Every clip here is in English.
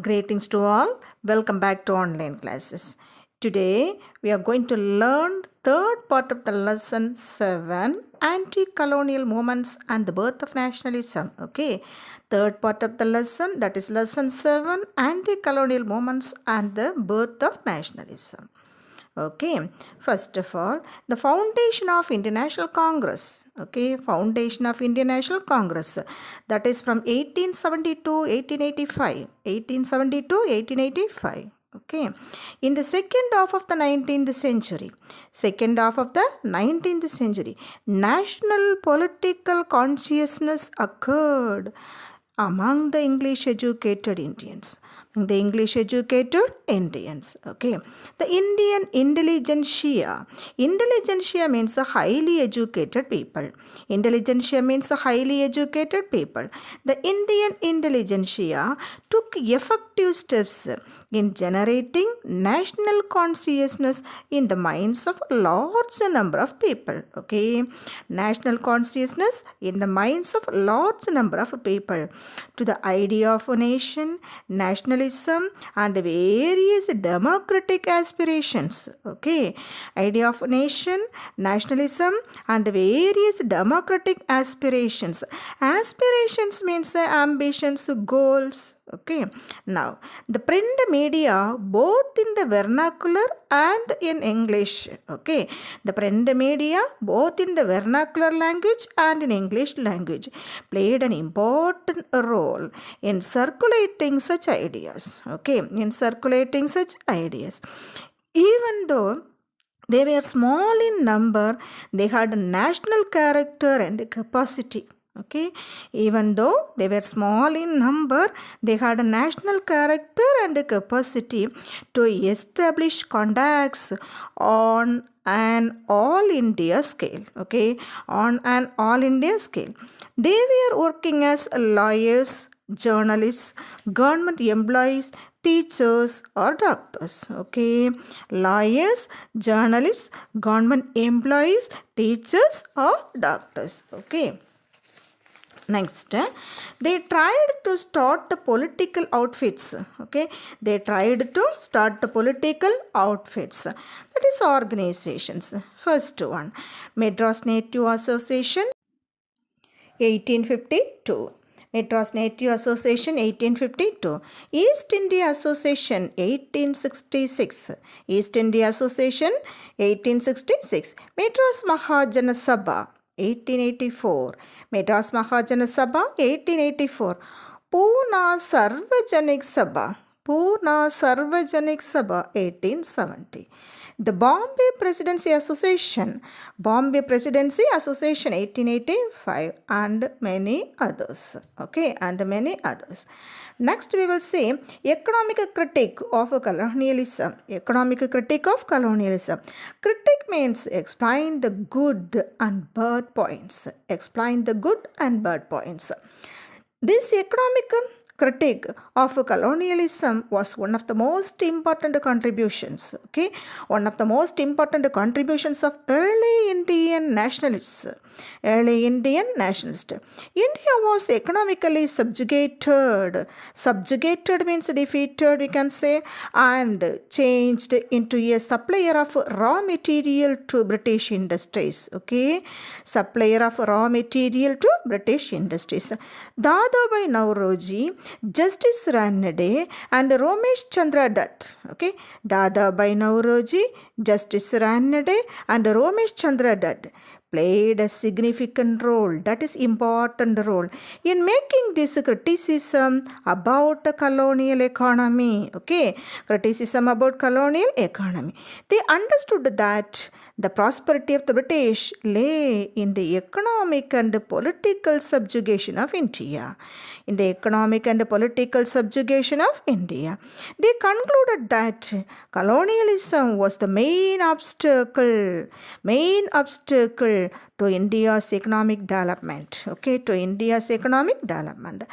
Greetings to all. Welcome back to online classes. Today we are going to learn third part of the lesson 7, anti-colonial movements and the birth of nationalism. Okay, third part of the lesson, that is lesson 7, anti-colonial movements and the birth of nationalism. Okay, first of all, the foundation of International Congress. Okay, foundation of International Congress, that is from 1872 1885. 1872 1885. Okay, in the second half of the 19th century, national political consciousness occurred among the English educated Indians. Okay, the Indian intelligentsia means a highly educated people. The Indian intelligentsia took effective steps in generating national consciousness in the minds of a large number of people. Okay, national consciousness in the minds of a large number of people to the idea of a nation, nationalism, and various democratic aspirations. Okay, idea of nation, nationalism, and various democratic aspirations. Aspirations means ambitions, goals. Okay, now the print media both in the vernacular and in English. Okay, the print media both in the vernacular language and in English language played an important role in circulating such ideas. Okay, in circulating such ideas. Even though they were small in number, they had a national character and capacity. Okay, even though they were small in number, they had a national character and a capacity to establish contacts on an all India scale. Okay, on an all India scale. They were working as lawyers, journalists, government employees, teachers or doctors. Okay, lawyers, journalists, government employees, teachers or doctors. Okay. Next, they tried to start the political outfits. Okay, they tried to start the political outfits. That is organizations. First one, Madras Native Association, 1852. Madras Native Association 1852. East India Association 1866. East India Association 1866. Madras Mahajana Sabha 1884. Madras Mahajana Sabha 1884. Pune Sarvajanik Sabha 1870. The Bombay Presidency Association 1885, and many others. Okay, and many others. Next we will see economic critique of colonialism. Economic critique of colonialism. Critique means explain the good and bad points. Explain the good and bad points. This economic critique of colonialism was one of the most important contributions. Okay, one of the most important contributions of early Indian nationalists. India was economically subjugated. Subjugated means defeated, we can say, and changed into a supplier of raw material to British industries. Okay, supplier of raw material to British industries. Dadabhai Nauroji, Justice Ranade, and Ramesh Chandra Dutt. Okay, Dadabhai Nauroji, Justice Ranade, and Ramesh Chandra Dutt played a significant role, that is important role, in making this criticism about the colonial economy. Okay, criticism about colonial economy. They understood that the prosperity of the British lay in the economic and political subjugation of India. In the economic and political subjugation of India. They concluded that colonialism was the main obstacle to India's economic development. Okay, to India's economic development.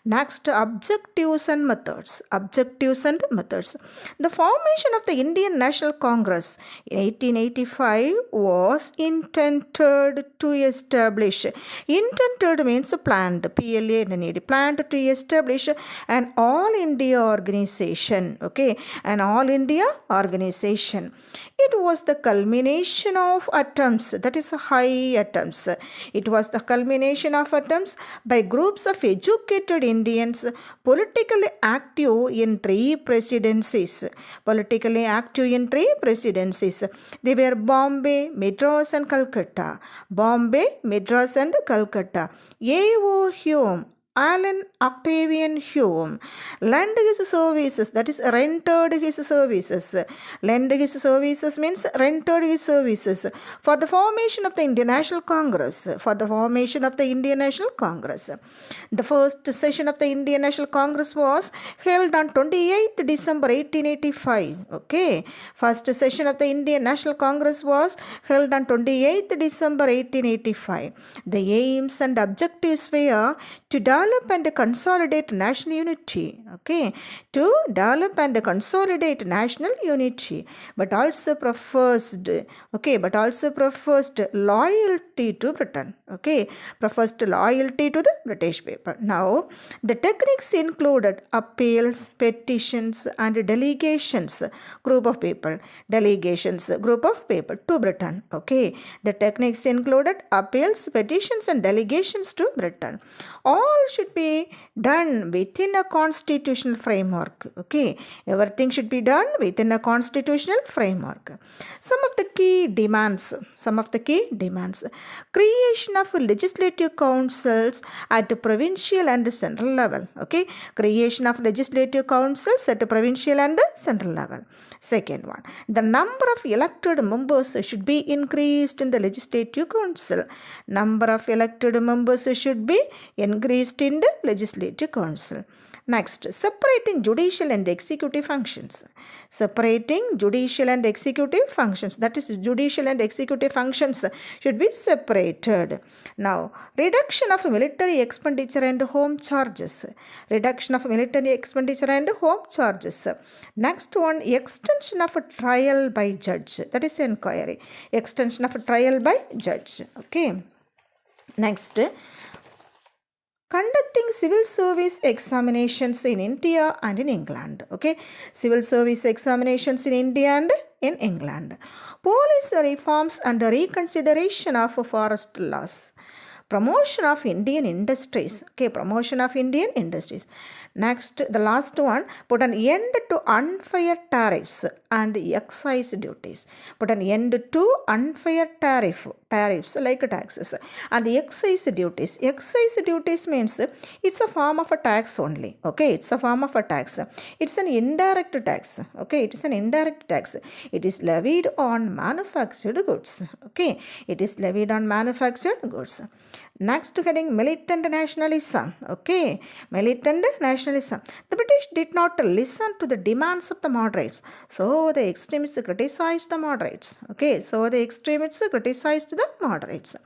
Next, objectives and methods. Objectives and methods. The formation of the Indian National Congress in 1885 was intended to establish. Intended means planned. PLANNED. Planned to establish an all India organization. Okay, an all India organization. It was the culmination of attempts, that is high attempts. It was the culmination of attempts by groups of educated Indians politically active in three presidencies. Politically active in three presidencies. They were Bombay, Madras and Calcutta. Bombay, Madras and Calcutta. A.O. Hume, Alan Octavian Hume lent his services, that is rented his services. Lent his services means rented his services for the formation of the Indian National Congress. For the formation of the Indian National Congress. The first session of the Indian National Congress was held on 28th December 1885. Okay. First session of the Indian National Congress was held on 28th December 1885. The aims and objectives were to develop and consolidate national unity. Okay, to develop and consolidate national unity, but also professed. Okay, but also professed loyalty to Britain. Okay, professed loyalty to the British people. Now, the techniques included appeals, petitions, and delegations. Group of people. Delegations. Group of people to Britain. Okay, the techniques included appeals, petitions, and delegations to Britain. All should be done within a constitutional framework. Okay, everything should be done within a constitutional framework. Some of the key demands. Creation of legislative councils at the provincial and central level. Okay, creation of legislative councils at the provincial and central level. Second one, the number of elected members should be increased in the legislative council. Number of elected members should be increased in the legislative council. Next, separating judicial and executive functions. Separating judicial and executive functions. That is, judicial and executive functions should be separated. Now, reduction of military expenditure and home charges. Reduction of military expenditure and home charges. Next one, extension of a trial by judge. That is inquiry. Extension of a trial by judge. Okay. Next, conducting civil service examinations in India and in England. Okay, civil service examinations in India and in England. Police reforms and reconsideration of forest laws. Promotion of Indian industries. Okay, promotion of Indian industries. Next, the last one, put an end to unfair tariffs and excise duties. Put an end to unfair tariffs like taxes and excise duties. Excise duties means it's a form of a tax only. Okay, it's a form of a tax. It's an indirect tax. Okay, it is an indirect tax. It is levied on manufactured goods. Okay, it is levied on manufactured goods. Next heading, militant nationalism. Okay, militant nationalism. The British did not listen to the demands of the moderates. So the extremists criticized the moderates. Okay, so the extremists criticized the moderates.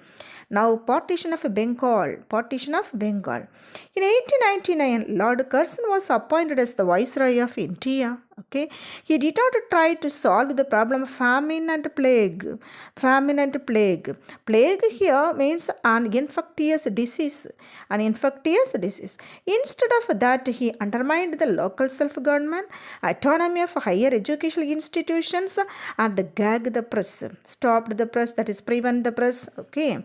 Now, partition of Bengal. Partition of Bengal. In 1899, Lord Curzon was appointed as the Viceroy of India. Okay, he did not try to solve the problem of famine and plague. Famine and plague. Plague here means an infectious disease. An infectious disease. Instead of that, he undermined the local self-government, autonomy of higher educational institutions, and gagged the press. Stopped the press, that is, prevent the press. Okay.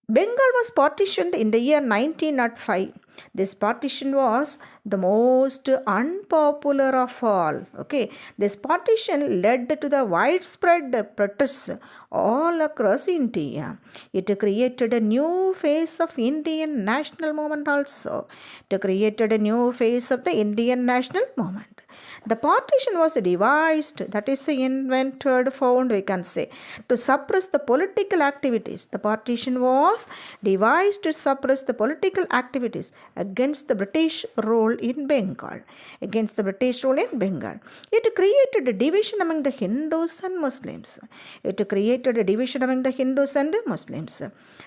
Bengal was partitioned in the year 1905. This partition was the most unpopular of all. Okay, this partition led to the widespread protests all across India. It created a new phase of Indian national movement also. It created a new phase of the Indian national movement. The partition was devised, that is invented, found, we can say, to suppress the political activities. The partition was devised to suppress the political activities against the British rule in Bengal. Against the British rule in Bengal. It created a division among the Hindus and Muslims. It created a division among the Hindus and Muslims.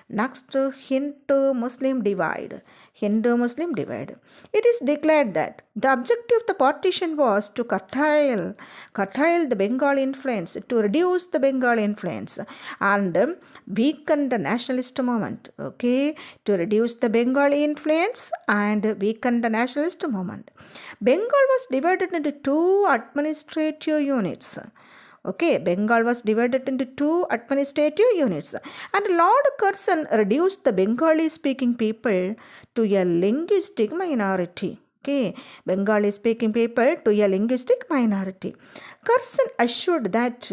Next, Hindu-Muslim divide. Hindu-Muslim divide. It is declared that the objective of the partition was to curtail the Bengal influence, to reduce the Bengal influence and weaken the nationalist movement. Okay, to reduce the Bengali influence and weaken the nationalist movement. Bengal was divided into two administrative units. Okay, Bengal was divided into two administrative units, and Lord Curzon reduced the Bengali speaking people to a linguistic minority. Okay, Bengali speaking people to a linguistic minority. Curzon assured that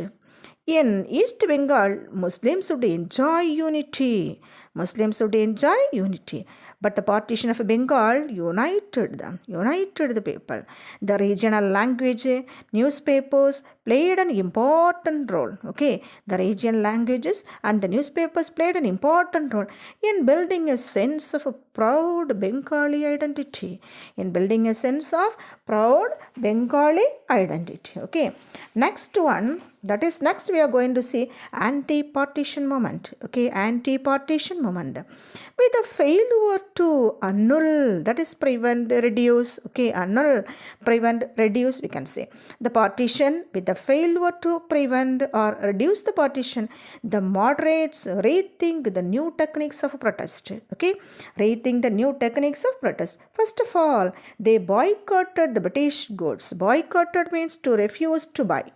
in East Bengal, Muslims would enjoy unity. Muslims would enjoy unity. But the partition of Bengal united the people. The regional language, newspapers played an important role. Okay, the regional languages and the newspapers played an important role in building a sense of a proud Bengali identity. In building a sense of proud Bengali identity. Okay, next one. That is, next we are going to see anti-partition movement. Okay, anti-partition movement. With a failure to annul, that is prevent, reduce, okay, annul, prevent, reduce, we can say. The partition, with the failure to prevent or reduce the partition, the moderates rethink the new techniques of protest. Okay, rethink the new techniques of protest. First of all, they boycotted the British goods. Boycotted means to refuse to buy.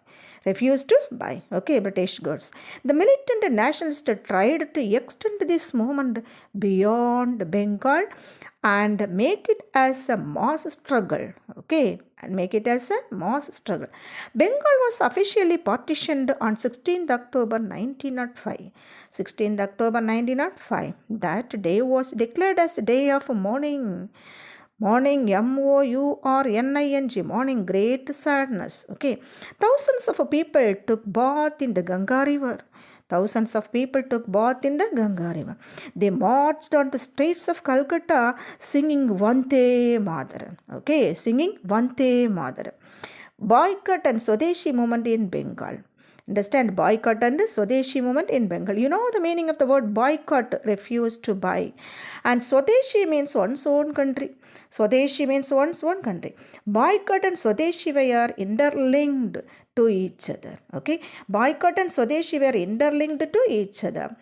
Refused to buy, okay, British goods. The militant nationalists tried to extend this movement beyond Bengal and make it as a mass struggle, okay, and make it as a mass struggle. Bengal was officially partitioned on 16th October 1905. 16th October 1905. That day was declared as a day of mourning. Mourning, M-O-U-R-N-I-N-G, mourning, great sadness. Okay. Thousands of people took bath in the Ganga River. Thousands of people took bath in the Ganga River. They marched on the streets of Calcutta singing Vande Mataram. Okay, singing Vande Mataram. Boycott and Swadeshi movement in Bengal. Understand, boycott and Swadeshi movement in Bengal. You know the meaning of the word boycott, refuse to buy. And Swadeshi means one's own country. Swadeshi means one's own country. Boycott and Swadeshi were interlinked to each other. Okay, boycott and Swadeshi were interlinked to each other.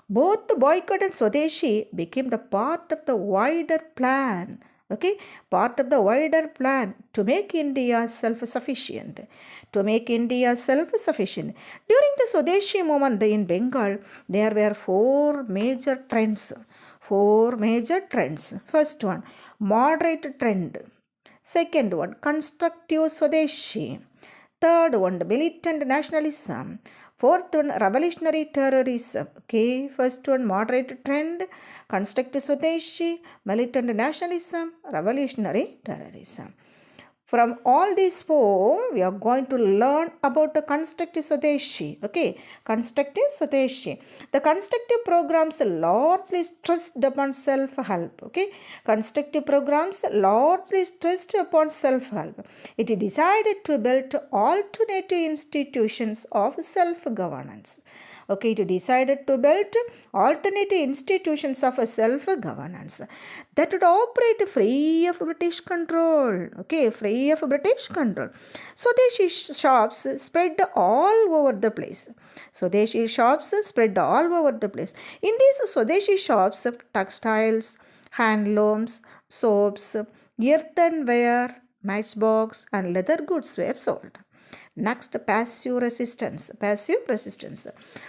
Both the boycott and Swadeshi became the part of the wider plan. Okay, part of the wider plan to make India self-sufficient. To make India self-sufficient. During the Swadeshi movement in Bengal, there were four major trends. Four major trends. First one, moderate trend. Second one, constructive Swadeshi. Third one, militant nationalism. Fourth one, revolutionary terrorism. Okay, first one, moderate trend, constructive Swadeshi, militant nationalism, revolutionary terrorism. From all these four, we are going to learn about the constructive Swadeshi. Okay, constructive Swadeshi. The constructive programs largely stressed upon self-help. Okay, constructive programs largely stressed upon self-help. It decided to build alternative institutions of self-governance. Okay, it decided to build alternative institutions of self-governance that would operate free of British control. Okay, free of British control. Swadeshi shops spread all over the place. Swadeshi shops spread all over the place. In these Swadeshi shops, textiles, handlooms, soaps, earthenware, matchbox and leather goods were sold. Next, passive resistance. Passive resistance.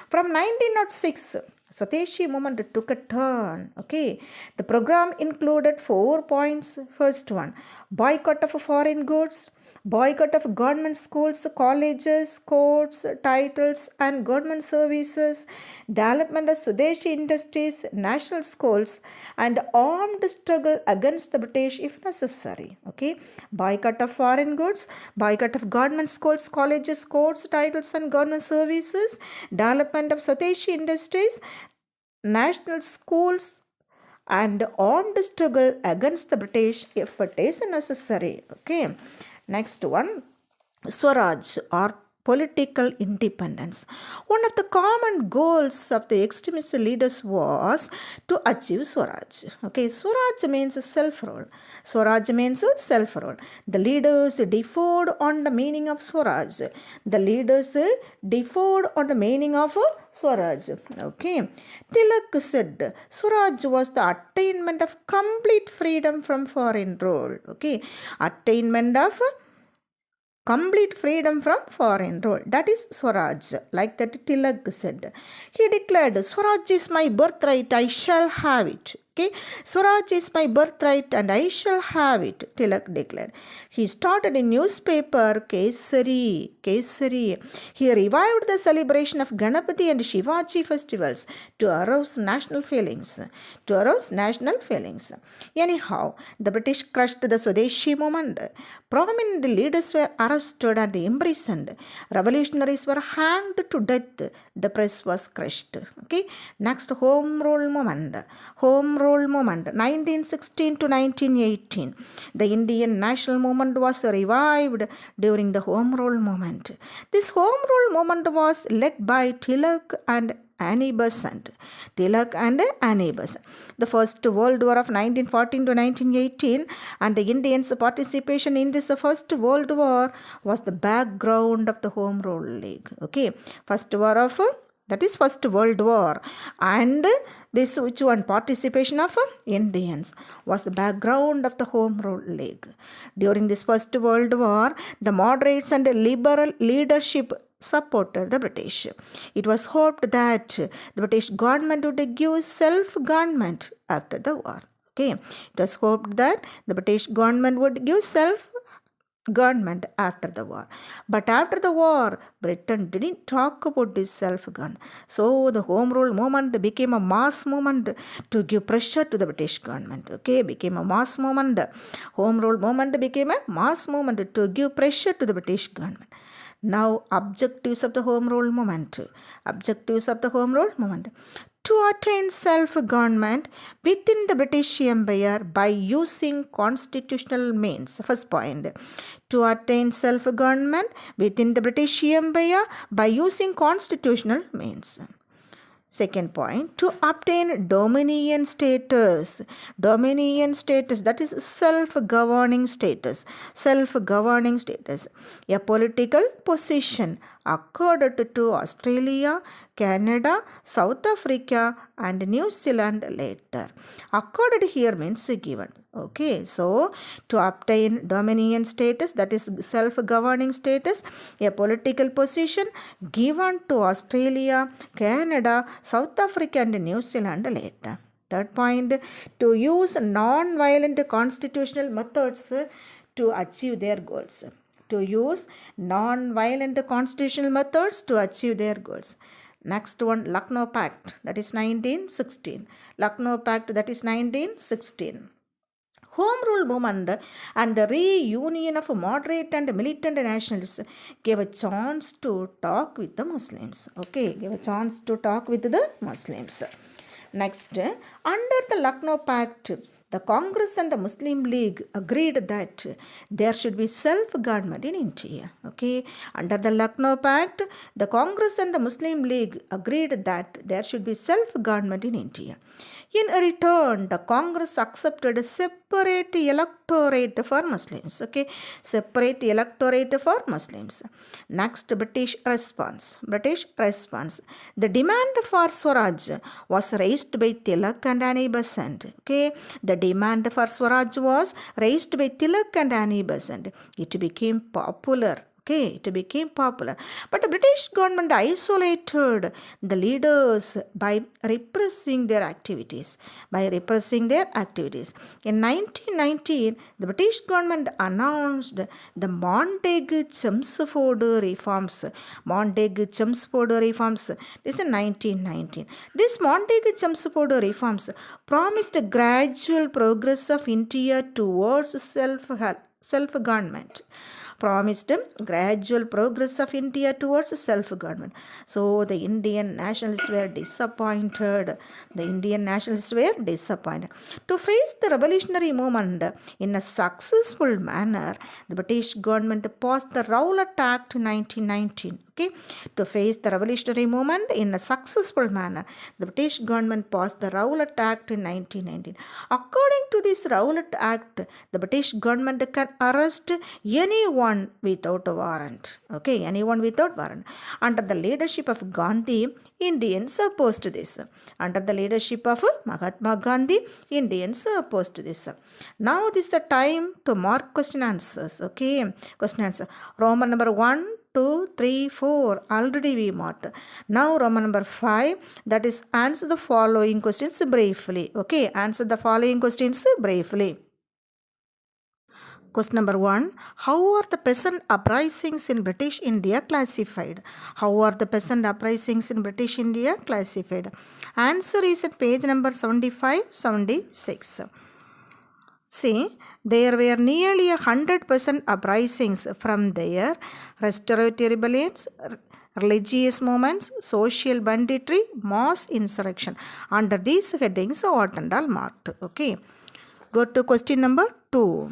From 1906, Swadeshi movement took a turn. Okay, the program included 4 points. First one, boycott of foreign goods. boycott of government schools, colleges, courts, titles, and government services, development of Swadeshi industries, national schools, and armed struggle against the British if necessary. Okay, boycott of foreign goods, boycott of government schools, colleges, courts, titles, and government services, development of Swadeshi industries, national schools, and armed struggle against the British if it is necessary. Okay, next one, Swaraj or political independence. One of the common goals of the extremist leaders was to achieve Swaraj. Okay, Swaraj means self-rule. Swaraj means self-rule. The leaders differed on the meaning of Swaraj. The leaders differed on the meaning of Swaraj. Okay, Tilak said Swaraj was the attainment of complete freedom from foreign rule. Okay, attainment of complete freedom from foreign rule. That is Swaraj. Like that Tilak said. He declared, Swaraj is my birthright, I shall have it. Okay, Swaraj is my birthright and I shall have it, Tilak declared. He started a newspaper, Kesari. He revived the celebration of Ganapati and Shivaji festivals to arouse national feelings. Anyhow, the British crushed the Swadeshi movement. Prominent leaders were arrested and imprisoned. Revolutionaries were hanged to death. The press was crushed. Okay, next, Home Rule movement. 1916 to 1918. The Indian national movement was revived during the Home Rule movement. This Home Rule movement was led by Tilak and Annie Besant. The First World War of 1914 to 1918 and the Indians' participation in this First World War was the background of the Home Rule League. Okay, First World War and this participation of Indians was the background of the Home Rule League. During this First World War, the moderates and liberal leadership supported the British. It was hoped that the British government would give self-government after the war. Okay, it was hoped that the British government would give self-government after the war. But after the war, Britain didn't talk about this self-government. So the Home Rule movement became a mass movement to give pressure to the British government. Okay, became a mass movement. Home Rule movement became a mass movement to give pressure to the British government. Now, objectives of the Home Rule movement. To attain self-government within the British Empire by using constitutional means. First point. To attain self-government within the British Empire by using constitutional means. Second point, to obtain dominion status, that is self-governing status, a political position accorded to Australia, Canada, South Africa and New Zealand later. Accorded here means given. Okay, so to obtain dominion status, that is self-governing status, a political position given to Australia, Canada, South Africa and New Zealand later. Third point, to use non-violent constitutional methods to achieve their goals. Next one, Lucknow Pact, that is 1916. Home Rule movement and the reunion of moderate and militant nationalists gave a chance to talk with the Muslims. Okay, Next, under the Lucknow Pact, the Congress and the Muslim League agreed that there should be self-government in India. Okay, under the Lucknow Pact, the Congress and the Muslim League agreed that there should be self-government in India. In return, the Congress accepted a separate electorate for Muslims. Okay, Next, British response. The demand for Swaraj was raised by Tilak and Annie Besant. Okay, the demand for Swaraj was raised by Tilak and Annie Besant. It became popular. Okay, it became popular. But the British government isolated the leaders by repressing their activities. In 1919, the British government announced the Montagu-Chelmsford reforms. This is 1919. These Montagu-Chelmsford reforms promised a gradual progress of India towards self-government. So the Indian nationalists were disappointed. To face the revolutionary movement in a successful manner, the British government passed the Rowlatt Act 1919. Okay, to face the revolutionary movement in a successful manner, the British government passed the Rowlatt Act in 1919. According to this Rowlatt Act, the British government can arrest anyone without a warrant. Okay, anyone without warrant. Under the leadership of Gandhi, Indians opposed this. Under the leadership of Mahatma Gandhi, Indians opposed this. Now this is the time to mark question answers. Okay, question answer. Roman number 1, 2, 3, 4 already we marked. Now Roman number 5, that is answer the following questions briefly. Okay, answer the following questions briefly. Question number 1. How are the peasant uprisings in British India classified? Answer is at page number 75, 76. See, there were nearly 100% uprisings from there. Restorative rebellions, religious movements, social banditry, mass insurrection. Under these headings, what and all marked. Okay. Go to question number 2.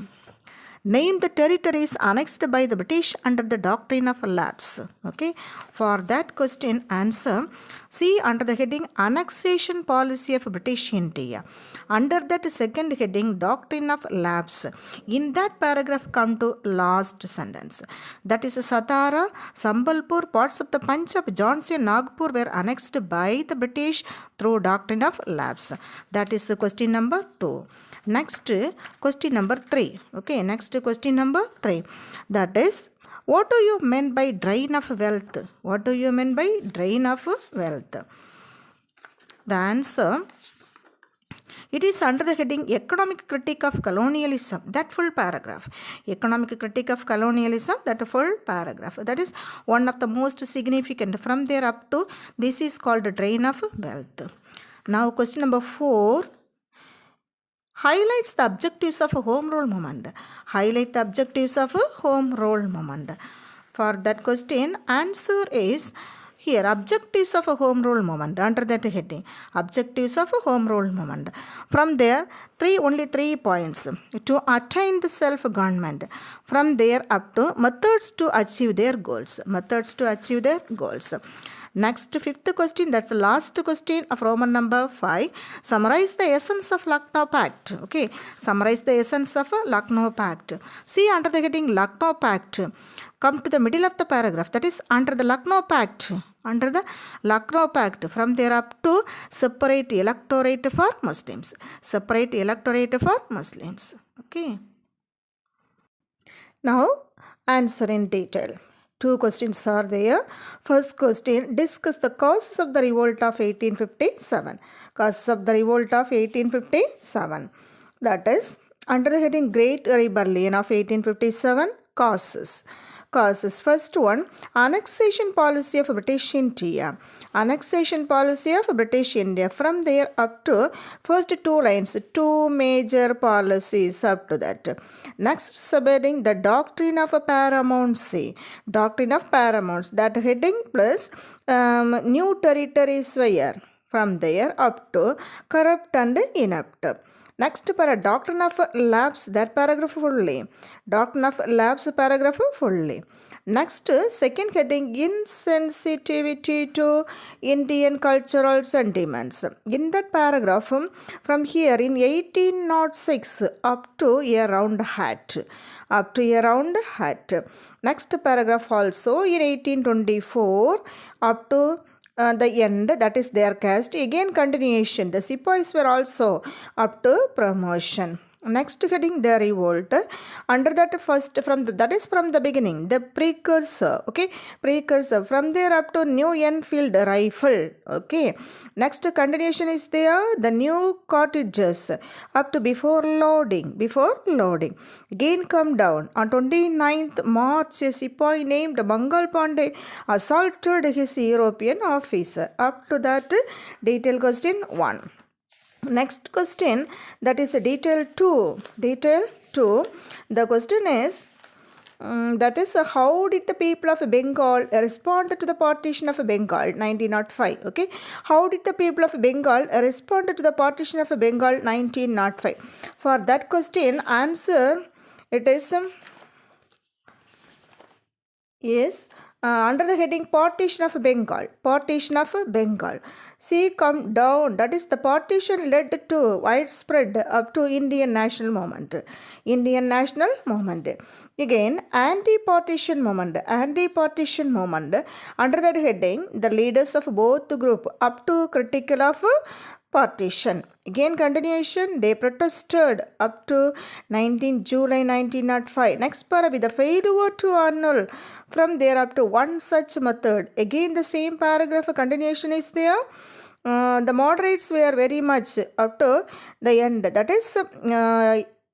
Name the territories annexed by the British under the doctrine of lapse. Okay. For that question, answer. See under the heading annexation policy of British India. Under that second heading, doctrine of lapse. In that paragraph, come to last sentence. That is Satara, Sambalpur, parts of the Punjab, Jhansi and Nagpur were annexed by the British through doctrine of lapse. That is the question number 2. Next, question number 3. Okay, next question number 3. That is, what do you mean by drain of wealth? The answer, it is under the heading Economic Critique of Colonialism, that full paragraph. That is one of the most significant. From there up to this is called drain of wealth. Now question number 4. Highlights the objectives of a home rule movement. For that question, answer is here objectives of a home rule movement. Under that heading, objectives of a home rule movement. From there, only three points to attain the self-government. From there up to methods to achieve their goals. Next, fifth question, that's the last question of Roman number 5. Summarize the essence of Lucknow Pact. Okay, summarize the essence of Lucknow Pact. See under the heading Lucknow Pact. Come to the middle of the paragraph. That is under the Lucknow Pact. From there up to separate electorate for Muslims. Okay. Now, answer in detail. 2 questions are there. First question, discuss the causes of the revolt of 1857. That is, under the heading Great Rebellion of 1857, causes. First one, annexation policy of British India. From there up to first 2 lines, 2 major policies up to that. Next subheading, the doctrine of paramountcy. That heading plus new territories were. From there up to corrupt and inept. Next para doctrine of lapse, that paragraph fully. Next, second heading, insensitivity to Indian cultural sentiments. In that paragraph, from here in 1806 up to a round hat. Next paragraph also in 1824 up to the end, that is their caste. Again continuation. The sepoys were also up to promotion. Next heading, the revolt. Under that first, that is from the beginning, the precursor, okay, precursor. From there up to New Enfield rifle, okay. Next continuation is there, the new cottages up to before loading. Again come down. On 29th March, a sepoy named Mangal Pandey assaulted his European officer. Up to that, detail question 1. Next question, that is detail 2. The question is, that is how did the people of Bengal respond to the partition of Bengal 1905? Okay, how did the people of Bengal respond to the partition of Bengal 1905? For that question, answer it is yes. Under the heading partition of Bengal. See, come down. That is the partition led to widespread up to Indian national movement. Again, anti-partition movement. Under that heading, the leaders of both group up to critical of partition. Again continuation, they protested up to 19 July 1905. Next paragraph, the failure to annul from there up to one such method. Again the same paragraph continuation is there. The moderates were very much up to the end. That is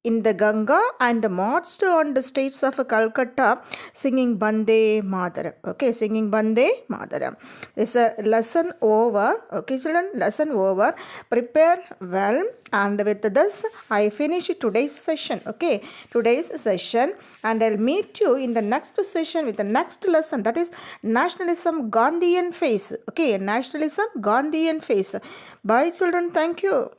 in the Ganga and marched on the streets of Calcutta singing Bande Mataram. Okay, singing Bande Mataram. This is a lesson over. Okay, children, lesson over. Prepare well, and with this I finish today's session. Okay, today's session, and I'll meet you in the next session with the next lesson, that is Nationalism Gandhian Phase. Okay, Nationalism Gandhian Phase. Bye children, thank you.